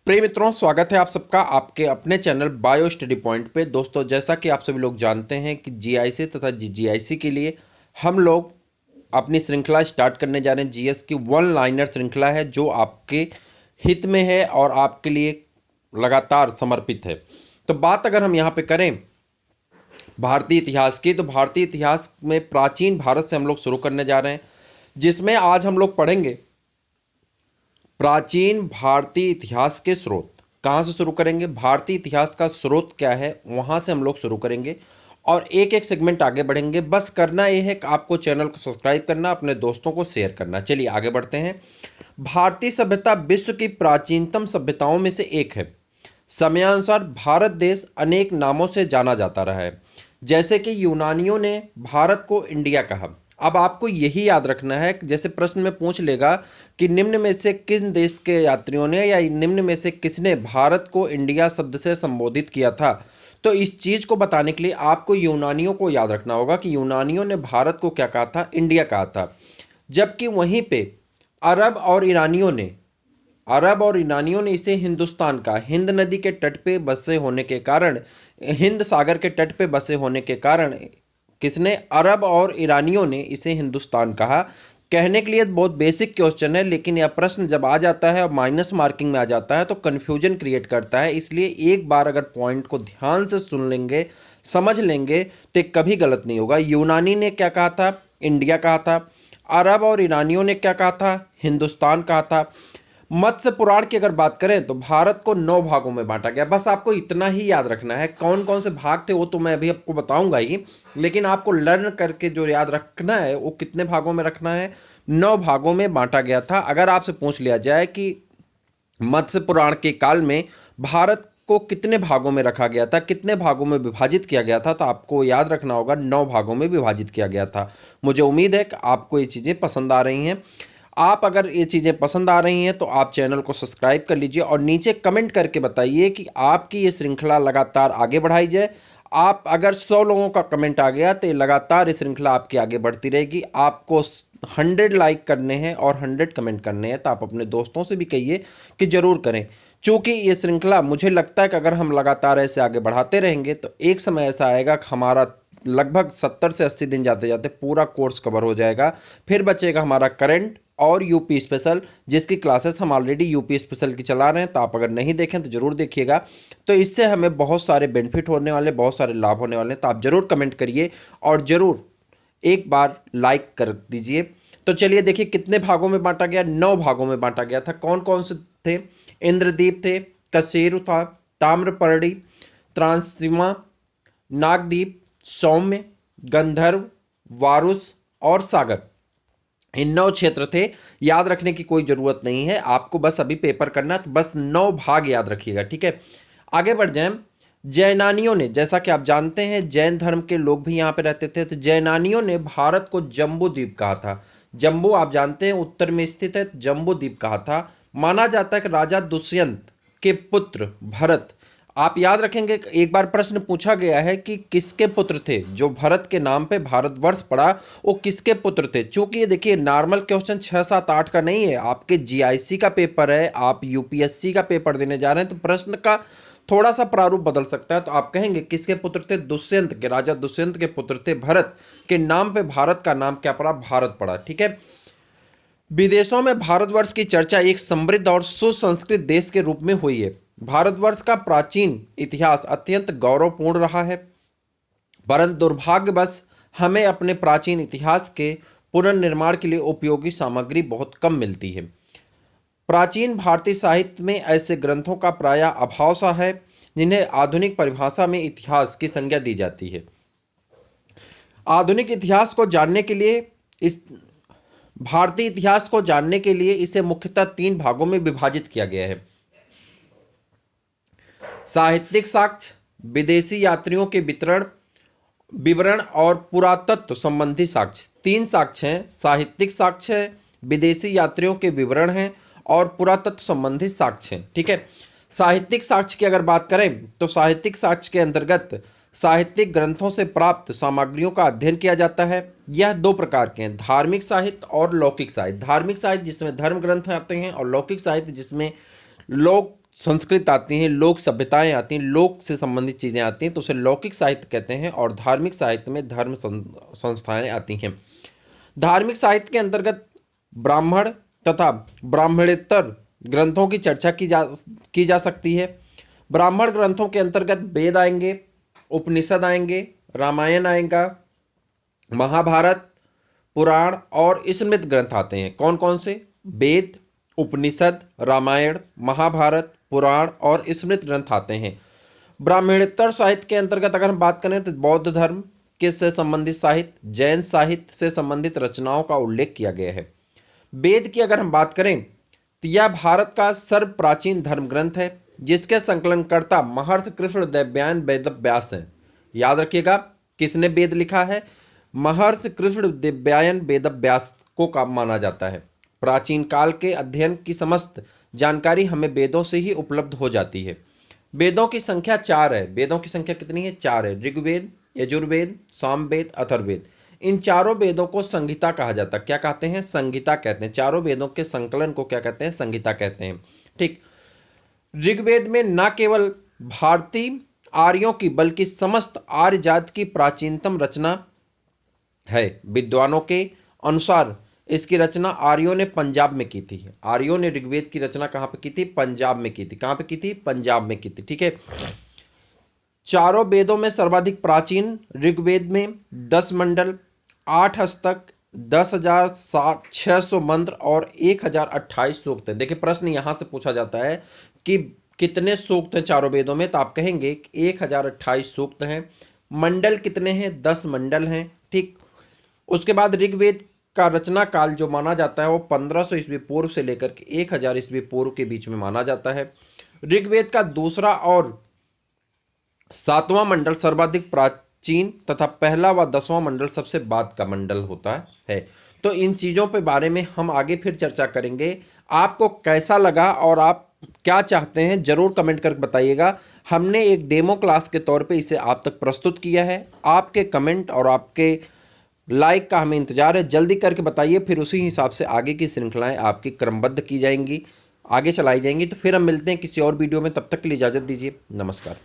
प्रिय मित्रों, स्वागत है आप सबका आपके अपने चैनल बायो स्टडी पॉइंट पे। दोस्तों, जैसा कि आप सभी लोग जानते हैं कि जीआईसी तथा जीजीआईसी के लिए हम लोग अपनी श्रृंखला स्टार्ट करने जा रहे हैं। जीएस की वन लाइनर श्रृंखला है जो आपके हित में है और आपके लिए लगातार समर्पित है। तो बात अगर हम यहाँ पे करें भारतीय इतिहास की, तो भारतीय इतिहास में प्राचीन भारत से हम लोग शुरू करने जा रहे हैं, जिसमें आज हम लोग पढ़ेंगे प्राचीन भारतीय इतिहास के स्रोत। कहाँ से शुरू करेंगे? भारतीय इतिहास का स्रोत क्या है, वहाँ से हम लोग शुरू करेंगे और एक एक सेगमेंट आगे बढ़ेंगे। बस करना ये है कि आपको चैनल को सब्सक्राइब करना, अपने दोस्तों को शेयर करना। चलिए आगे बढ़ते हैं। भारतीय सभ्यता विश्व की प्राचीनतम सभ्यताओं में से एक है। समयानुसार भारत देश अनेक नामों से जाना जाता रहा है, जैसे कि यूनानियों ने भारत को इंडिया कहा। अब आपको यही याद रखना है कि जैसे प्रश्न में पूछ लेगा कि निम्न में से किन देश के यात्रियों ने या निम्न में से किसने भारत को इंडिया शब्द से संबोधित किया था, तो इस चीज को बताने के लिए आपको यूनानियों को याद रखना होगा कि यूनानियों ने भारत को क्या कहा था? इंडिया कहा था। जबकि वहीं पे अरब और ईरानियों ने इसे हिंदुस्तान का, हिंद नदी के तट पे बसे होने के कारण, हिंद सागर के तट पे बसे होने के कारण किसने? अरब और ईरानियों ने इसे हिंदुस्तान कहा। कहने के लिए बहुत बेसिक क्वेश्चन है, लेकिन यह प्रश्न जब आ जाता है और माइनस मार्किंग में आ जाता है तो कन्फ्यूजन क्रिएट करता है। इसलिए एक बार अगर पॉइंट को ध्यान से सुन लेंगे, समझ लेंगे, तो कभी गलत नहीं होगा। यूनानी ने क्या कहा था? इंडिया कहा था। अरब और ईरानियों ने क्या कहा था? हिंदुस्तान कहा था। मत्स्य पुराण की अगर बात करें तो भारत को 9 भागों में बांटा गया। बस आपको इतना ही याद रखना है। कौन कौन से भाग थे वो तो मैं अभी आपको बताऊंगा ही, लेकिन आपको लर्न करके जो याद रखना है वो कितने भागों में रखना है? 9 भागों में बांटा गया था। अगर आपसे पूछ लिया जाए कि मत्स्य पुराण के काल में भारत को कितने भागों में रखा गया था, कितने भागों में विभाजित किया गया था, तो आपको याद रखना होगा 9 भागों में विभाजित किया गया था। मुझे उम्मीद है कि आपको ये चीज़ें पसंद आ रही हैं। आप अगर ये चीज़ें पसंद आ रही हैं तो आप चैनल को सब्सक्राइब कर लीजिए और नीचे कमेंट करके बताइए कि आपकी ये श्रृंखला लगातार आगे बढ़ाई जाए। आप अगर 100 लोगों का कमेंट आ गया तो लगातार ये श्रृंखला आपकी आगे बढ़ती रहेगी। आपको 100 लाइक करने हैं और 100 कमेंट करने हैं, तो आप अपने दोस्तों से भी कहिए कि ज़रूर करें। चूँकि ये श्रृंखला मुझे लगता है कि अगर हम लगातार ऐसे आगे बढ़ाते रहेंगे तो एक समय ऐसा आएगा कि हमारा लगभग 70 से 80 दिन जाते जाते पूरा कोर्स कवर हो जाएगा। फिर बचेगा हमारा करंट और यूपी स्पेशल, जिसकी क्लासेस हम ऑलरेडी यूपी स्पेशल की चला रहे हैं, तो आप अगर नहीं देखें तो ज़रूर देखिएगा। तो इससे हमें बहुत सारे बेनिफिट होने वाले, बहुत सारे लाभ होने वाले हैं। तो आप ज़रूर कमेंट करिए और ज़रूर एक बार लाइक कर दीजिए। तो चलिए देखिए कितने भागों में बांटा गया। 9 भागों में बांटा गया था। कौन कौन से थे? इंद्रदीप थे, कसेरु था, ताम्रपर्णी, त्रांससीमा, नागदीप, सौम्य, गंधर्व, वारुस और सागर। इन 9 क्षेत्र थे। याद रखने की कोई जरूरत नहीं है, आपको बस अभी पेपर करना, तो बस 9 भाग याद रखिएगा, ठीक है। आगे बढ़ जाएं। जैनानियों ने, जैसा कि आप जानते हैं जैन धर्म के लोग भी यहाँ पे रहते थे, तो जैनानियों ने भारत को जम्बू द्वीप कहा था। जम्बू आप जानते हैं उत्तर में स्थित है, जम्बू द्वीप कहा था। माना जाता है कि राजा दुष्यंत के पुत्र भरत, आप याद रखेंगे एक बार प्रश्न पूछा गया है कि किसके पुत्र थे जो भरत के नाम पे भारतवर्ष पड़ा, वो किसके पुत्र थे। चूंकि ये देखिए नॉर्मल क्वेश्चन 6, 7, 8 का नहीं है, आपके जीआईसी का पेपर है, आप यूपीएससी का पेपर देने जा रहे हैं, तो प्रश्न का थोड़ा सा प्रारूप बदल सकता है। तो आप कहेंगे किसके पुत्र थे? दुष्यंत के, राजा दुष्यंत के पुत्र थे। भरत के नाम पे भारत का नाम क्या पड़ा? भारत पड़ा, ठीक है। विदेशों में भारतवर्ष की चर्चा एक समृद्ध और सुसंस्कृत देश के रूप में हुई है। भारतवर्ष का प्राचीन इतिहास अत्यंत गौरवपूर्ण रहा है, परंतु दुर्भाग्यवश हमें अपने प्राचीन इतिहास के पुनर्निर्माण के लिए उपयोगी सामग्री बहुत कम मिलती है। प्राचीन भारतीय साहित्य में ऐसे ग्रंथों का प्रायः अभाव सा है जिन्हें आधुनिक परिभाषा में इतिहास की संज्ञा दी जाती है। आधुनिक इतिहास को जानने के लिए इस भारतीय इतिहास को जानने के लिए इसे मुख्यतः 3 भागों में विभाजित किया गया है। साहित्यिक साक्ष्य, विदेशी यात्रियों के विवरण और पुरातत्व संबंधी साक्ष्य। 3 साक्ष्य हैं, साहित्यिक साक्ष्य है, विदेशी यात्रियों के विवरण हैं और पुरातत्व संबंधी साक्ष्य हैं, ठीक है। साहित्यिक साक्ष्य की अगर बात करें तो साहित्यिक साक्ष्य के अंतर्गत साहित्यिक ग्रंथों से प्राप्त सामग्रियों का अध्ययन किया जाता है। यह 2 प्रकार के हैं, धार्मिक साहित्य और लौकिक साहित्य। धार्मिक साहित्य जिसमें धर्म ग्रंथ आते हैं और लौकिक साहित्य जिसमें लोक संस्कृत आती हैं, लोक सभ्यताएं आती हैं, लोक से संबंधित चीज़ें आती हैं, तो उसे लौकिक साहित्य कहते हैं। और धार्मिक साहित्य में धर्म संस्थाएं आती हैं। धार्मिक साहित्य के अंतर्गत ब्राह्मण तथा ब्राह्मणेतर ग्रंथों की चर्चा की जा सकती है। ब्राह्मण ग्रंथों के अंतर्गत वेद आएंगे, उपनिषद आएंगे, रामायण आएगा, महाभारत, पुराण और स्मृत ग्रंथ आते हैं। कौन कौन से? वेद, उपनिषद, रामायण, महाभारत, पुराण और स्मृत ग्रंथ आते हैं। ब्राह्मणेतर साहित्य के अंतर्गत अगर हम बात करें तो बौद्ध धर्म के से संबंधित साहित्य, जैन साहित्य से संबंधित रचनाओं का उल्लेख किया गया है। वेद की अगर हम बात करें तो यह भारत का सर्व प्राचीन धर्म ग्रंथ है, जिसके संकलनकर्ता महर्षि कृष्णदेवराय वेद व्यास हैं। याद रखिएगा, किसने वेद लिखा है? महर्षि कृष्णदेवराय वेद व्यास को का माना जाता है। प्राचीन काल के अध्ययन की समस्त जानकारी हमें वेदों से ही उपलब्ध हो जाती है। वेदों की संख्या 4 है। वेदों की संख्या कितनी है? 4 है। ऋग्वेद, यजुर्वेद, सामवेद, अथर्ववेद। इन चारों वेदों को संहिता कहा जाता है। क्या कहते हैं? संहिता कहते हैं। चारों वेदों के संकलन को क्या कहते हैं? संहिता कहते हैं। ठीक। ऋग्वेद में न केवल भारतीय आर्यों की बल्कि समस्त आर्य जाति की प्राचीनतम रचना है। विद्वानों के अनुसार इसकी रचना आर्यों ने पंजाब में की थी। आर्यों ने ऋग्वेद की रचना कहाँ पे की थी? पंजाब में की थी। कहाँ पे की थी? पंजाब में की थी। ठीक है। चारों वेदों में सर्वाधिक प्राचीन ऋग्वेद में 10 मंडल, 8 हस्तक, 10,600 मंत्र और 1028 सूक्त हैं। देखिए, प्रश्न यहां से पूछा जाता है कि कितने सूक्त हैं चारों वेदों में, तो आप कहेंगे कि 1028 सूक्त हैं। मंडल कितने हैं? 10 मंडल हैं। ठीक। उसके बाद ऋग्वेद का रचना काल जो माना जाता है वो 1500 ईस्वी पूर्व से लेकर के 1000 ईस्वी पूर्व के बीच में माना जाता है। ऋग्वेद का दूसरा और 7वां मंडल सर्वाधिक प्राचीन तथा पहला व 10वां मंडल सबसे बाद का मंडल होता है। तो इन चीज़ों पे बारे में हम आगे फिर चर्चा करेंगे। आपको कैसा लगा और आप क्या चाहते हैं जरूर कमेंट करके बताइएगा। हमने एक डेमो क्लास के तौर पे इसे आप तक प्रस्तुत किया है। आपके कमेंट और आपके लाइक का हमें इंतजार है। जल्दी करके बताइए, फिर उसी हिसाब से आगे की श्रृंखलाएं आपकी क्रमबद्ध की जाएंगी, आगे चलाई जाएंगी। तो फिर हम मिलते हैं किसी और वीडियो में। तब तक के लिए इजाज़त दीजिए। नमस्कार।